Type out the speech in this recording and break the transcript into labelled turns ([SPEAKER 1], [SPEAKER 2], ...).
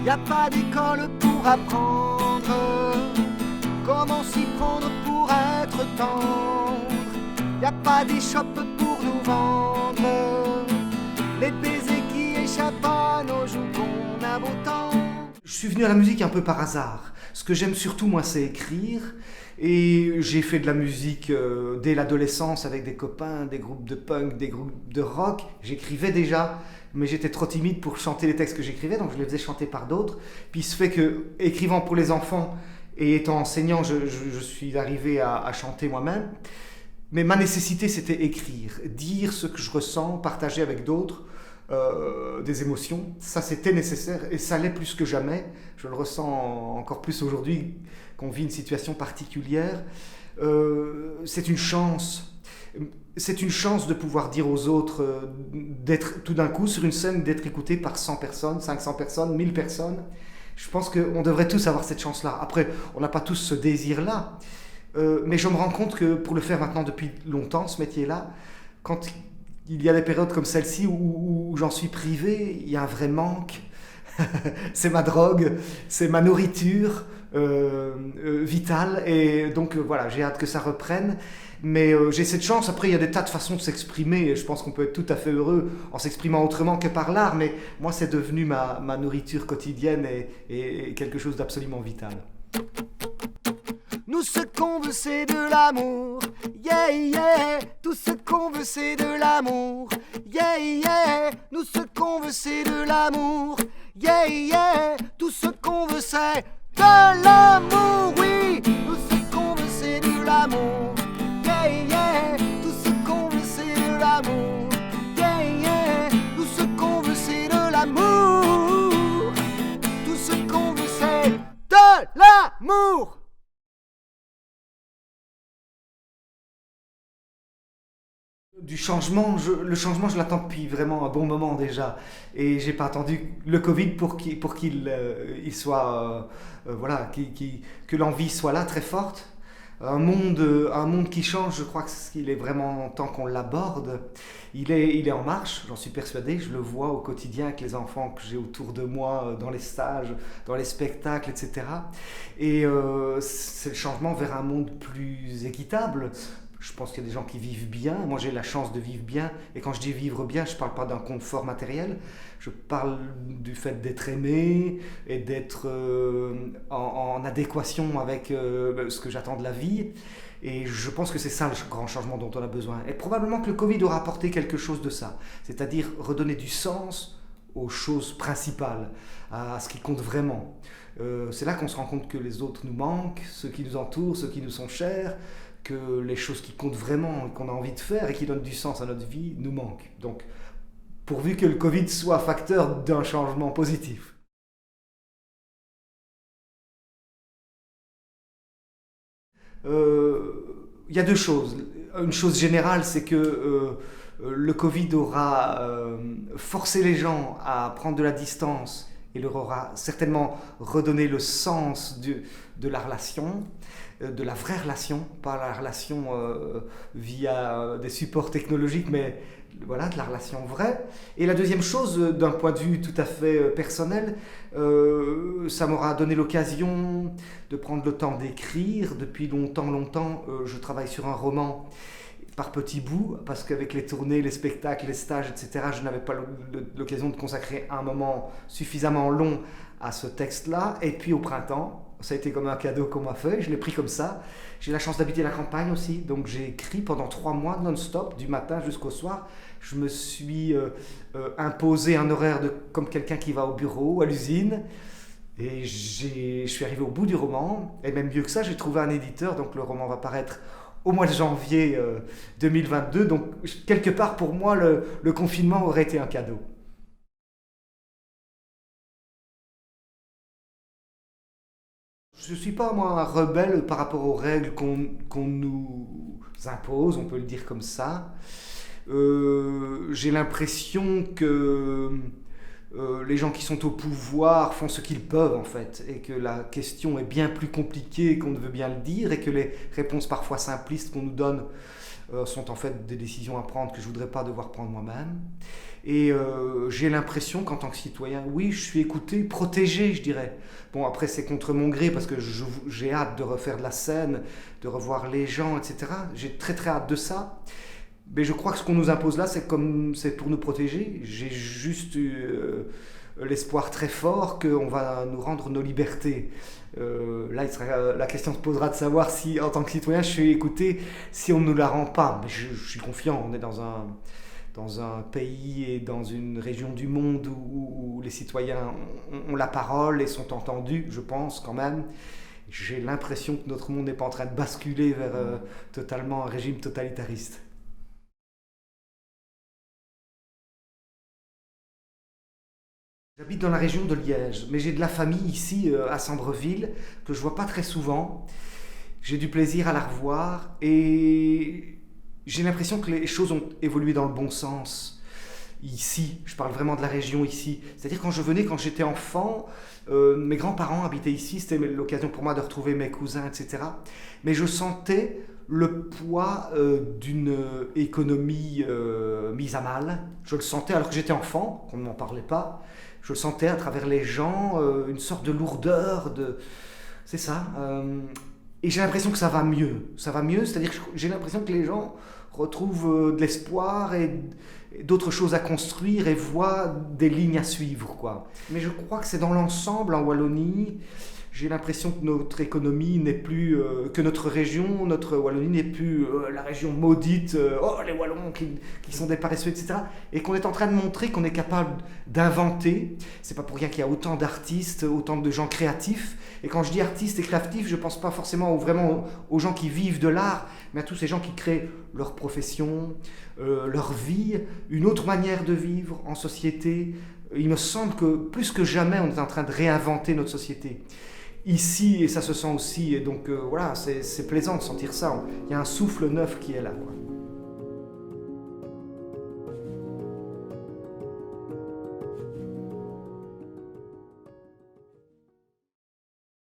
[SPEAKER 1] Y a pas d'école pour apprendre comment s'y prendre pour être tendre. Y a pas d'échoppe pour nous vendre les baisers qui échappent à nos joues qu'on a beau temps. Je suis venu à la musique un peu par hasard. Ce que j'aime surtout, moi, c'est écrire. Et j'ai fait de la musique dès l'adolescence avec des copains, des groupes de punk, des groupes de rock. J'écrivais déjà, mais j'étais trop timide pour chanter les textes que j'écrivais, donc je les faisais chanter par d'autres. Puis il se fait que, écrivant pour les enfants et étant enseignant, je suis arrivé à chanter moi-même. Mais ma nécessité, c'était écrire, dire ce que je ressens, partager avec d'autres des émotions. Ça, c'était nécessaire et ça l'est plus que jamais. Je le ressens encore plus aujourd'hui qu'on vit une situation particulière. C'est une chance. C'est une chance de pouvoir dire aux autres, d'être tout d'un coup sur une scène, d'être écouté par 100 personnes, 500 personnes, 1000 personnes. Je pense qu'on devrait tous avoir cette chance-là. Après, on n'a pas tous ce désir-là. Mais je me rends compte que pour le faire maintenant depuis longtemps, ce métier-là, quand il y a des périodes comme celle-ci où j'en suis privé, il y a un vrai manque. C'est ma drogue, c'est ma nourriture vitale. Et donc voilà, j'ai hâte que ça reprenne. Mais j'ai cette chance. Après, il y a des tas de façons de s'exprimer. Et je pense qu'on peut être tout à fait heureux en s'exprimant autrement que par l'art. Mais moi, c'est devenu ma nourriture quotidienne et quelque chose d'absolument vital. Nous, ce qu'on veut, c'est de l'amour. Yeah, yeah. Tout ce qu'on veut, c'est de l'amour. Yeah, yeah. Nous, ce qu'on veut, c'est de l'amour. Yeah, yeah. Tout ce qu'on veut, c'est de l'amour. Oui. Nous, ce qu'on veut, c'est de l'amour. Yeah, yeah. Tout ce qu'on veut, c'est de l'amour. Yeah, yeah. Tout ce qu'on veut, c'est de l'amour. Tout ce qu'on veut, c'est de l'amour. Du changement, le changement, je l'attends depuis vraiment un bon moment déjà. Et j'ai pas attendu le Covid pour qu'il il soit, voilà, que l'envie soit là, très forte. Un monde qui change, je crois qu'il est vraiment temps qu'on l'aborde. Il est en marche, j'en suis persuadé. Je le vois au quotidien avec les enfants que j'ai autour de moi, dans les stages, dans les spectacles, etc. Et c'est le changement vers un monde plus équitable. Je pense qu'il y a des gens qui vivent bien. Moi, j'ai la chance de vivre bien. Et quand je dis vivre bien, je ne parle pas d'un confort matériel. Je parle du fait d'être aimé et d'être en adéquation avec ce que j'attends de la vie. Et je pense que c'est ça le grand changement dont on a besoin. Et probablement que le Covid aura apporté quelque chose de ça. C'est-à-dire redonner du sens aux choses principales, à ce qui compte vraiment. C'est là qu'on se rend compte que les autres nous manquent, ceux qui nous entourent, ceux qui nous sont chers, que les choses qui comptent vraiment, qu'on a envie de faire et qui donnent du sens à notre vie, nous manquent. Donc, pourvu que le Covid soit facteur d'un changement positif. Il y a deux choses. Une chose générale, c'est que le Covid aura forcé les gens à prendre de la distance et leur aura certainement redonné le sens de la relation, de la vraie relation, pas la relation via des supports technologiques, mais voilà, de la relation vraie. Et la deuxième chose, d'un point de vue tout à fait personnel, ça m'aura donné l'occasion de prendre le temps d'écrire. Depuis longtemps, je travaille sur un roman par petits bouts, parce qu'avec les tournées, les spectacles, les stages, etc., je n'avais pas l'occasion de consacrer un moment suffisamment long à ce texte-là. Et puis au printemps, ça a été comme un cadeau qu'on m'a fait, je l'ai pris comme ça. J'ai la chance d'habiter la campagne aussi, donc j'ai écrit pendant 3 mois non-stop, du matin jusqu'au soir. Je me suis imposé un horaire comme quelqu'un qui va au bureau, à l'usine. Et je suis arrivé au bout du roman, et même mieux que ça, j'ai trouvé un éditeur, donc le roman va paraître au mois de janvier 2022. Donc quelque part pour moi, le confinement aurait été un cadeau. Je ne suis pas, moi, un rebelle par rapport aux règles qu'on nous impose, on peut le dire comme ça. J'ai l'impression que les gens qui sont au pouvoir font ce qu'ils peuvent, en fait, et que la question est bien plus compliquée qu'on ne veut bien le dire, et que les réponses parfois simplistes qu'on nous donne sont en fait des décisions à prendre que je ne voudrais pas devoir prendre moi-même. Et j'ai l'impression qu'en tant que citoyen, oui, je suis écouté, protégé, je dirais. Bon, après, c'est contre mon gré parce que j'ai hâte de refaire de la scène, de revoir les gens, etc. J'ai très très hâte de ça. Mais je crois que ce qu'on nous impose là, c'est pour nous protéger. J'ai juste l'espoir très fort qu'on va nous rendre nos libertés. Là, la question se posera de savoir si, en tant que citoyen, je suis écouté, si on ne nous la rend pas. Mais je suis confiant, on est dans un pays et dans une région du monde où les citoyens ont la parole et sont entendus, je pense quand même. J'ai l'impression que notre monde n'est pas en train de basculer vers totalement un régime totalitariste. J'habite dans la région de Liège, mais j'ai de la famille ici à Sambreville que je vois pas très souvent. J'ai du plaisir à la revoir et j'ai l'impression que les choses ont évolué dans le bon sens. Ici, je parle vraiment de la région ici. C'est-à-dire quand j'étais enfant, mes grands-parents habitaient ici, c'était l'occasion pour moi de retrouver mes cousins, etc. Mais je sentais le poids d'une économie mise à mal. Je le sentais alors que j'étais enfant, qu'on ne m'en parlait pas. Je le sentais à travers les gens, une sorte de lourdeur, c'est ça. Et j'ai l'impression que ça va mieux. Ça va mieux, c'est-à-dire que j'ai l'impression que les gens retrouvent de l'espoir et d'autres choses à construire et voient des lignes à suivre, quoi. Mais je crois que c'est dans l'ensemble, en Wallonie, j'ai l'impression que notre économie n'est plus, que notre région, notre Wallonie n'est plus la région maudite, oh les Wallons qui sont des paresseux, etc. Et qu'on est en train de montrer qu'on est capable d'inventer. C'est pas pour rien qu'il y a autant d'artistes, autant de gens créatifs. Et quand je dis artistes et créatifs, je pense pas forcément vraiment aux gens qui vivent de l'art, mais à tous ces gens qui créent leur profession, leur vie, une autre manière de vivre en société. Il me semble que plus que jamais, on est en train de réinventer notre société. Ici, et ça se sent aussi, et donc voilà, c'est plaisant de sentir ça. Il y a un souffle neuf qui est là, quoi.